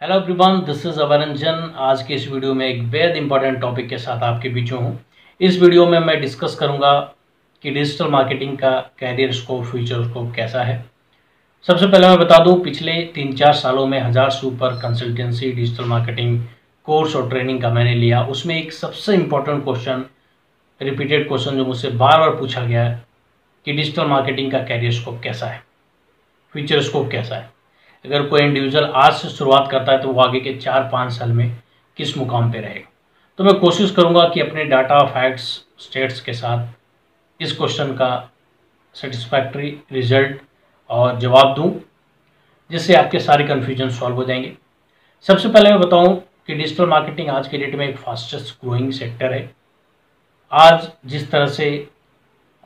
Hello everyone, this is Avranjan. आज के इस वीडियो में एक बेहद इंपॉर्टेंट टॉपिक के साथ आपके बीच हूँ। इस वीडियो में मैं डिस्कस करूँगा कि डिजिटल मार्केटिंग का कैरियर स्कोप, फ्यूचर स्कोप कैसा है। सबसे पहले मैं बता दूँ, पिछले 3-4 सालों में 1000 से ऊपर कंसल्टेंसी, डिजिटल मार्केटिंग कोर्स और ट्रेनिंग का मैंने लिया। उसमें एक सबसे इम्पॉर्टेंट क्वेश्चन, रिपीटेड क्वेश्चन जो मुझसे बार बार पूछा गया है कि डिजिटल मार्केटिंग का कैरियर स्कोप कैसा है, फ्यूचर स्कोप कैसा है। अगर कोई इंडिविजुअल आज से शुरुआत करता है तो वो आगे के 4-5 साल में किस मुकाम पे रहेगा। तो मैं कोशिश करूंगा कि अपने डाटा, फैक्ट्स, स्टेट्स के साथ इस क्वेश्चन का सेटिस्फैक्ट्री रिजल्ट और जवाब दूं, जिससे आपके सारे कन्फ्यूजन सॉल्व हो जाएंगे। सबसे पहले मैं बताऊं कि डिजिटल मार्केटिंग आज के डेट में एक फास्टेस्ट ग्रोइंग सेक्टर है। आज जिस तरह से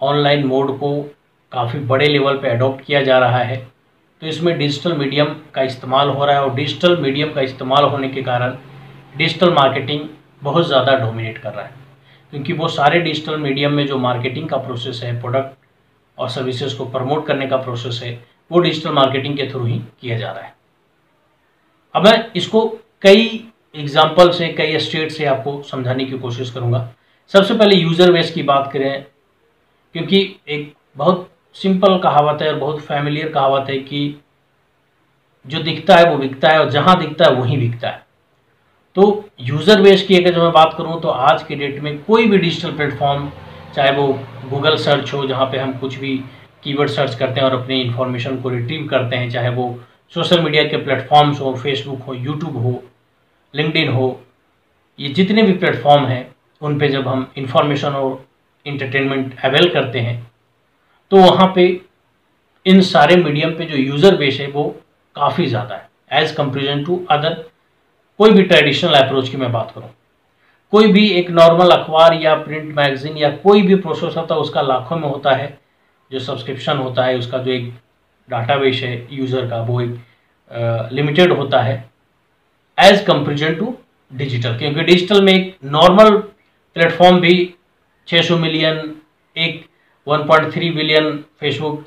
ऑनलाइन मोड को काफ़ी बड़े लेवल पे अडॉप्ट किया जा रहा है, तो इसमें डिजिटल मीडियम का इस्तेमाल हो रहा है और डिजिटल मीडियम का इस्तेमाल होने के कारण डिजिटल मार्केटिंग बहुत ज़्यादा डोमिनेट कर रहा है, क्योंकि वो सारे डिजिटल मीडियम में जो मार्केटिंग का प्रोसेस है, प्रोडक्ट और सर्विसेज को प्रमोट करने का प्रोसेस है, वो डिजिटल मार्केटिंग के थ्रू ही किया जा रहा है। अब मैं इसको कई एग्जाम्पल से, कई स्टेट से आपको समझाने की कोशिश करूँगा। सबसे पहले यूज़र बेस की बात करें, क्योंकि एक बहुत सिंपल कहावत है और बहुत फैमिलियर कहावत है कि जो दिखता है वो बिकता है और जहां दिखता है वहीं बिकता है। तो यूज़र बेस की अगर जो मैं बात करूं तो आज के डेट में कोई भी डिजिटल प्लेटफॉर्म, चाहे वो गूगल सर्च हो जहां पे हम कुछ भी कीवर्ड सर्च करते हैं और अपनी इंफॉर्मेशन को रिट्रीव करते हैं, चाहे वो सोशल मीडिया के प्लेटफॉर्म्स हो, फेसबुक हो, यूट्यूब हो, लिंक्डइन हो, ये जितने भी प्लेटफॉर्म हैं उन पे जब हम इंफॉर्मेशन और इंटरटेनमेंट अवेल करते हैं तो वहाँ पे इन सारे मीडियम पे जो यूज़र बेस है वो काफ़ी ज़्यादा है एज़ कंपेरिजन टू अदर कोई भी ट्रेडिशनल अप्रोच की मैं बात करूँ। कोई भी एक नॉर्मल अखबार या प्रिंट मैगजीन या कोई भी प्रोसेस होता है उसका लाखों में होता है, जो सब्सक्रिप्शन होता है उसका जो एक डाटाबेस है यूज़र का वो एक लिमिटेड होता है एज़ कंपेरिजन टू डिजिटल। क्योंकि डिजिटल में एक नॉर्मल प्लेटफॉर्म भी 600 मिलियन, एक 1.3 बिलियन फेसबुक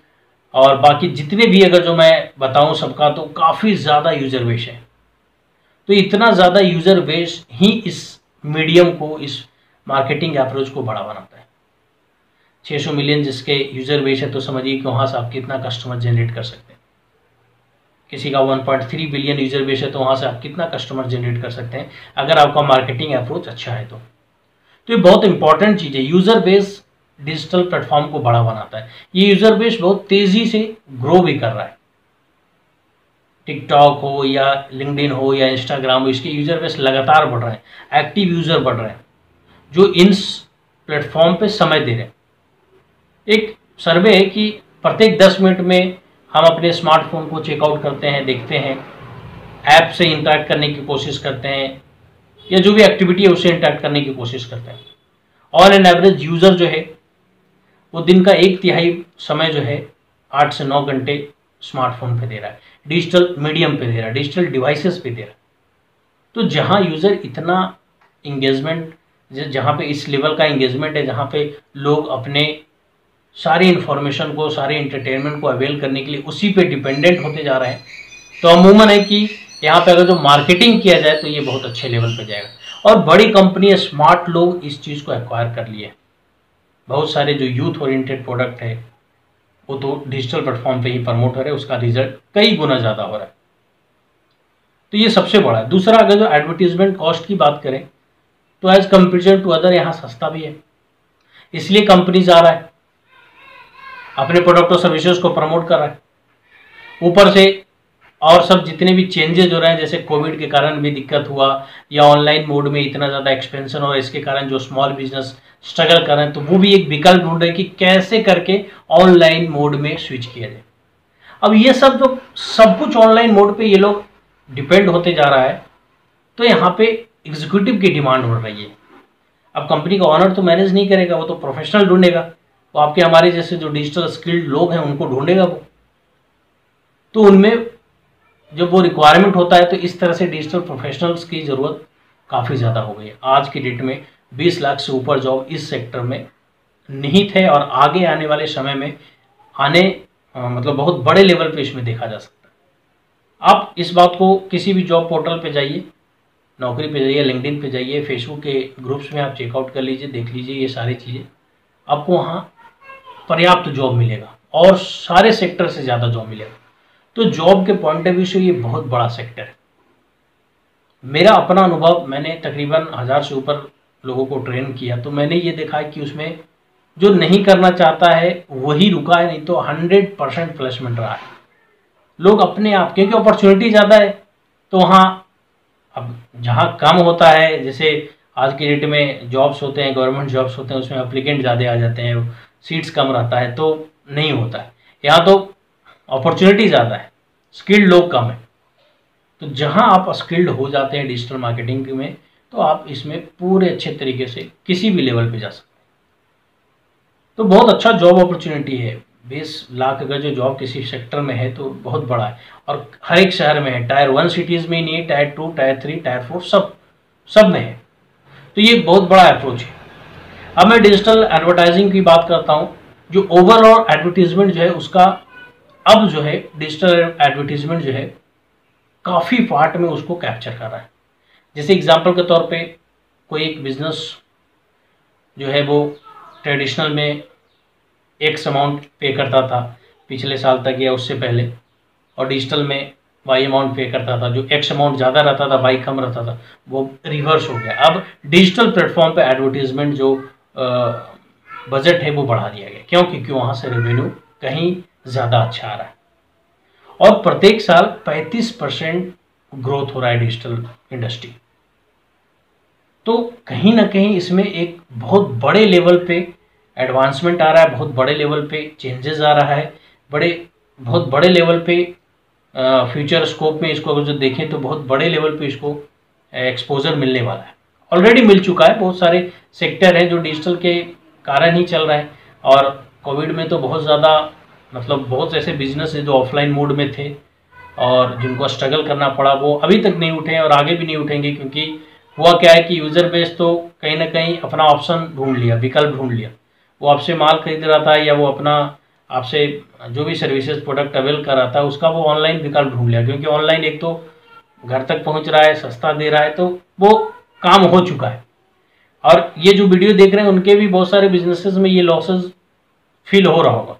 और बाकी जितने भी अगर जो मैं बताऊं सबका, तो काफ़ी ज़्यादा यूज़र बेस है। तो इतना ज़्यादा यूज़र बेस ही इस मीडियम को, इस मार्केटिंग अप्रोच को बड़ा बनाता है। 600 मिलियन जिसके यूज़र बेस है तो समझिए कि वहाँ से आप कितना कस्टमर जनरेट कर सकते हैं। किसी का 1.3 बिलियन यूज़र बेस है तो वहाँ से आप कितना कस्टमर जनरेट कर सकते हैं अगर आपका मार्केटिंग अप्रोच अच्छा है तो ये बहुत इंपॉर्टेंट चीज़ है। यूज़र बेस डिजिटल प्लेटफॉर्म को बड़ा बनाता है। ये यूज़र बेस बहुत तेज़ी से ग्रो भी कर रहा है। टिकटॉक हो या लिंक्डइन हो या इंस्टाग्राम हो, इसके यूज़र बेस लगातार बढ़ रहे हैं, एक्टिव यूज़र बढ़ रहे हैं जो इन प्लेटफॉर्म पे समय दे रहे हैं। एक सर्वे है कि प्रत्येक 10 मिनट में हम अपने स्मार्टफोन को चेकआउट करते हैं, देखते हैं, ऐप से इंटरेक्ट करने की कोशिश करते हैं या जो भी एक्टिविटी है उससे इंटरेक्ट करने की कोशिश करते हैं। ऑन एन एवरेज यूज़र जो है वो दिन का 1/3 समय जो है 8 से 9 घंटे स्मार्टफोन पे दे रहा है, डिजिटल मीडियम पे दे रहा है, डिजिटल डिवाइसेस पे दे रहा है। तो जहाँ यूज़र इतना इंगेजमेंट, जहाँ पे इस लेवल का इंगेजमेंट है, जहाँ पे लोग अपने सारी इन्फॉर्मेशन को, सारे इंटरटेनमेंट को अवेल करने के लिए उसी पे डिपेंडेंट होते जा रहे हैं, तो अमूमन है कि यहाँ पे अगर जो मार्केटिंग किया जाए तो ये बहुत अच्छे लेवल पे जाएगा। और बड़ी कंपनी, स्मार्ट लोग इस चीज़ को एक्वायर कर लिए। बहुत सारे जो यूथ ओरिएंटेड प्रोडक्ट है वो तो डिजिटल प्लेटफॉर्म पे ही प्रमोट हो रहे हैं, उसका रिजल्ट कई गुना ज़्यादा हो रहा है। तो ये सबसे बड़ा है। दूसरा, अगर जो एडवर्टीजमेंट कॉस्ट की बात करें तो एज कंपेरिजन टू अदर यहाँ सस्ता भी है, इसलिए कंपनीज आ रहा है, अपने प्रोडक्ट और सर्विसेज को प्रमोट कर रहा है। ऊपर से और सब जितने भी चेंजेस हो रहे हैं, जैसे कोविड के कारण भी दिक्कत हुआ या ऑनलाइन मोड में इतना ज़्यादा एक्सपेंशन और इसके कारण जो स्मॉल बिजनेस स्ट्रगल कर रहे हैं, तो वो भी एक विकल्प ढूंढ रहे हैं कि कैसे करके ऑनलाइन मोड में स्विच किया जाए। अब ये सब जो सब कुछ ऑनलाइन मोड पे ये लोग डिपेंड होते जा रहा है, तो यहाँ पे एग्जीक्यूटिव की डिमांड बढ़ रही है। अब कंपनी का ऑनर तो मैनेज नहीं करेगा, वो तो प्रोफेशनल ढूंढेगा, वो आपके हमारे जैसे जो डिजिटल स्किल्ड लोग हैं उनको ढूंढेगा वो। तो उनमें जब वो रिक्वायरमेंट होता है तो इस तरह से डिजिटल प्रोफेशनल्स की ज़रूरत काफ़ी ज़्यादा हो गई है। आज की डेट में 20 लाख से ऊपर जॉब इस सेक्टर में निहित है और आगे आने वाले समय में मतलब बहुत बड़े लेवल पे इसमें देखा जा सकता है। आप इस बात को किसी भी जॉब पोर्टल पे जाइए, नौकरी पे जाइए, लिंक्डइन पे जाइए, फेसबुक के ग्रुप्स में आप चेकआउट कर लीजिए, देख लीजिए ये सारी चीज़ें, आपको वहाँ पर्याप्त जॉब मिलेगा और सारे सेक्टर से ज़्यादा जॉब मिलेगा। तो जॉब के पॉइंट ऑफ व्यू से ये बहुत बड़ा सेक्टर है। मेरा अपना अनुभव, मैंने तकरीबन 1000 से ऊपर लोगों को ट्रेन किया, तो मैंने ये देखा है कि उसमें जो नहीं करना चाहता है वही रुका है, नहीं तो 100% प्लेसमेंट रहा है। लोग अपने आप, क्योंकि अपॉर्चुनिटी ज़्यादा है, तो वहाँ अब जहाँ कम होता है, जैसे आज की डेट में जॉब्स होते हैं, गवर्नमेंट जॉब्स होते हैं, उसमें अप्लीकेंट ज़्यादा आ जाते हैं, सीट्स कम रहता है, तो नहीं होता है। यहाँ तो अपॉर्चुनिटी ज़्यादा है, स्किल्ड लोग कम है। तो जहाँ आप स्किल्ड हो जाते हैं डिजिटल मार्केटिंग में, तो आप इसमें पूरे अच्छे तरीके से किसी भी लेवल पे जा सकते हैं। तो बहुत अच्छा जॉब अपॉर्चुनिटी है। 20 लाख अगर जो जॉब किसी सेक्टर में है तो बहुत बड़ा है, और हर एक शहर में है। टायर 1 सिटीज़ में ही नहीं है, टायर 2, टायर 3, टायर 4 सब में है। तो ये बहुत बड़ा अप्रोच है। अब मैं डिजिटल एडवर्टाइजिंग की बात करता हूँ। जो ओवरऑल एडवर्टीजमेंट जो है उसका, अब जो है डिजिटल एडवर्टीजमेंट जो है काफ़ी पार्ट में उसको कैप्चर कर रहा है। जैसे एग्जांपल के तौर पे कोई एक बिजनेस जो है वो ट्रेडिशनल में एक्स अमाउंट पे करता था पिछले साल तक या उससे पहले, और डिजिटल में वाई अमाउंट पे करता था। जो एक्स अमाउंट ज़्यादा रहता था, वाई कम रहता था, वो रिवर्स हो गया। अब डिजिटल प्लेटफॉर्म पे एडवर्टीजमेंट जो बजट है वो बढ़ा दिया गया। क्यों? क्योंकि वहाँ से रेवेन्यू कहीं ज़्यादा अच्छा आ रहा है, और प्रत्येक साल 35% ग्रोथ हो रहा है डिजिटल इंडस्ट्री। तो कहीं ना कहीं इसमें एक बहुत बड़े लेवल पे एडवांसमेंट आ रहा है, बहुत बड़े लेवल पे चेंजेस आ रहा है, बहुत बड़े लेवल पे फ्यूचर स्कोप में इसको अगर जो देखें तो बहुत बड़े लेवल पे इसको एक्सपोजर मिलने वाला है। ऑलरेडी मिल चुका है। बहुत सारे सेक्टर हैं जो डिजिटल के कारण ही चल रहे हैं, और कोविड में तो बहुत ज़्यादा, मतलब बहुत ऐसे बिजनेस हैं जो ऑफलाइन मोड में थे और जिनको स्ट्रगल करना पड़ा, वो अभी तक नहीं उठे और आगे भी नहीं उठेंगे। क्योंकि हुआ क्या है कि यूज़र बेस तो कहीं ना कहीं अपना ऑप्शन ढूंढ लिया, विकल्प ढूंढ लिया। वो आपसे माल खरीद रहा था या वो अपना आपसे जो भी सर्विसेज प्रोडक्ट अवेल कर रहा था उसका वो ऑनलाइन विकल्प ढूंढ लिया। क्योंकि ऑनलाइन एक तो घर तक पहुंच रहा है, सस्ता दे रहा है, तो वो काम हो चुका है। और ये जो वीडियो देख रहे हैं उनके भी बहुत सारे बिजनेसेस में ये लॉसेस फील हो रहा होगा,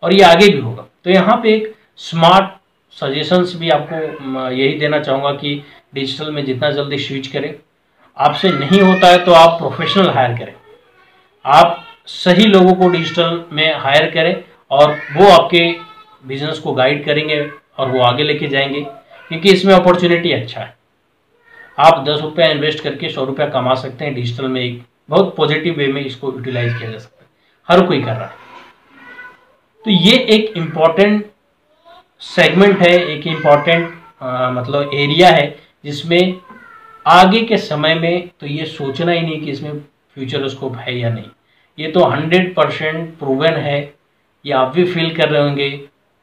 और ये आगे भी होगा। तो यहाँ पे एक स्मार्ट सजेशंस भी आपको यही देना चाहूँगा कि डिजिटल में जितना जल्दी स्विच करें। आपसे नहीं होता है तो आप प्रोफेशनल हायर करें, आप सही लोगों को डिजिटल में हायर करें, और वो आपके बिजनेस को गाइड करेंगे और वो आगे लेके जाएंगे। क्योंकि इसमें अपॉर्चुनिटी अच्छा है। आप 10 रुपया इन्वेस्ट करके 100 रुपया कमा सकते हैं डिजिटल में। एक बहुत पॉजिटिव वे में इसको यूटिलाइज किया जा सकता है, हर कोई कर रहा है। तो ये एक इम्पॉर्टेंट सेगमेंट है, एक इम्पॉर्टेंट मतलब एरिया है, जिसमें आगे के समय में तो ये सोचना ही नहीं कि इसमें फ्यूचर स्कोप है या नहीं। ये तो 100% प्रूवन है। ये आप भी फील कर रहे होंगे।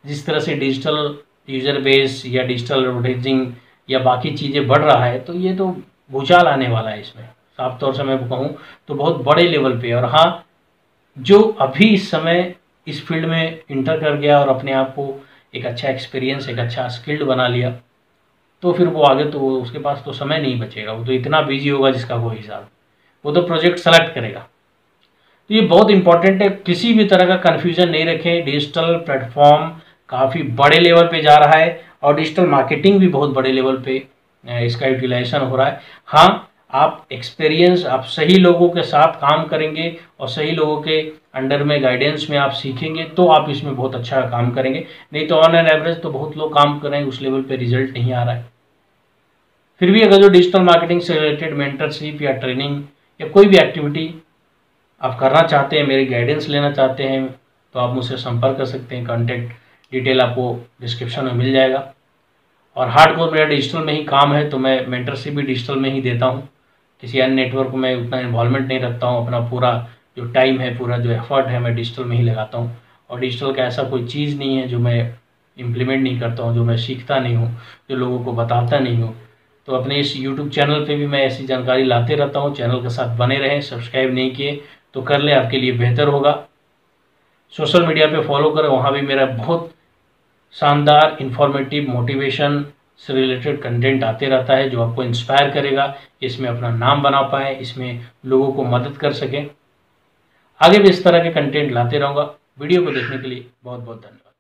जिस तरह से डिजिटल यूजर बेस या डिजिटल एडवर्टाइजिंग या बाकी चीज़ें बढ़ रहा है, तो ये तो भूचाल आने वाला है इसमें। साफ तौर से मैं कहूँ तो बहुत बड़े लेवल पे। और हाँ, जो अभी इस समय इस फील्ड में इंटर कर गया और अपने आप को एक अच्छा एक्सपीरियंस, एक अच्छा स्किल्ड बना लिया, तो फिर वो आगे तो उसके पास तो समय नहीं बचेगा। वो तो इतना बिजी होगा जिसका कोई हिसाब। वो तो प्रोजेक्ट सेलेक्ट करेगा। तो ये बहुत इंपॉर्टेंट है। किसी भी तरह का कन्फ्यूजन नहीं रखें। डिजिटल प्लेटफॉर्म काफ़ी बड़े लेवल पे जा रहा है, और डिजिटल मार्केटिंग भी बहुत बड़े लेवल पे इसका यूटिलाइजेशन हो रहा है। हाँ, आप एक्सपीरियंस, आप सही लोगों के साथ काम करेंगे और सही लोगों के अंडर में गाइडेंस में आप सीखेंगे तो आप इसमें बहुत अच्छा काम करेंगे। नहीं तो ऑन एन एवरेज तो बहुत लोग काम कर रहे हैं, उस लेवल पे रिजल्ट नहीं आ रहा है। फिर भी अगर जो डिजिटल मार्केटिंग से रिलेटेड मेंटरशिप या ट्रेनिंग या कोई भी एक्टिविटी आप करना चाहते हैं, मेरी गाइडेंस लेना चाहते हैं, तो आप मुझसे संपर्क कर सकते हैं। कॉन्टैक्ट डिटेल आपको डिस्क्रिप्शन में मिल जाएगा। और हार्डकोर मेरा डिजिटल में ही काम है, तो मैं मेंटरशिप भी डिजिटल में ही देता हूँ। किसी अन्य नेटवर्क में उतना इन्वॉल्वमेंट नहीं रखता हूँ। अपना पूरा जो टाइम है, पूरा जो एफर्ट है, मैं डिजिटल में ही लगाता हूँ। और डिजिटल का ऐसा कोई चीज़ नहीं है जो मैं इम्प्लीमेंट नहीं करता हूँ, जो मैं सीखता नहीं हूँ, जो लोगों को बताता नहीं हूँ। तो अपने इस यूट्यूब चैनल पे भी मैं ऐसी जानकारी लाते रहता हूँ। चैनल के साथ बने रहें। सब्सक्राइब नहीं किए तो कर लें, आपके लिए बेहतर होगा। सोशल मीडिया पे फॉलो करें, वहाँ भी मेरा बहुत शानदार इंफॉर्मेटिव मोटिवेशन से रिलेटेड कंटेंट आते रहता है जो आपको इंस्पायर करेगा, इसमें अपना नाम बना पाए, इसमें लोगों को मदद कर सकें। आगे भी इस तरह के कंटेंट लाते रहूँगा। वीडियो को देखने के लिए बहुत बहुत धन्यवाद।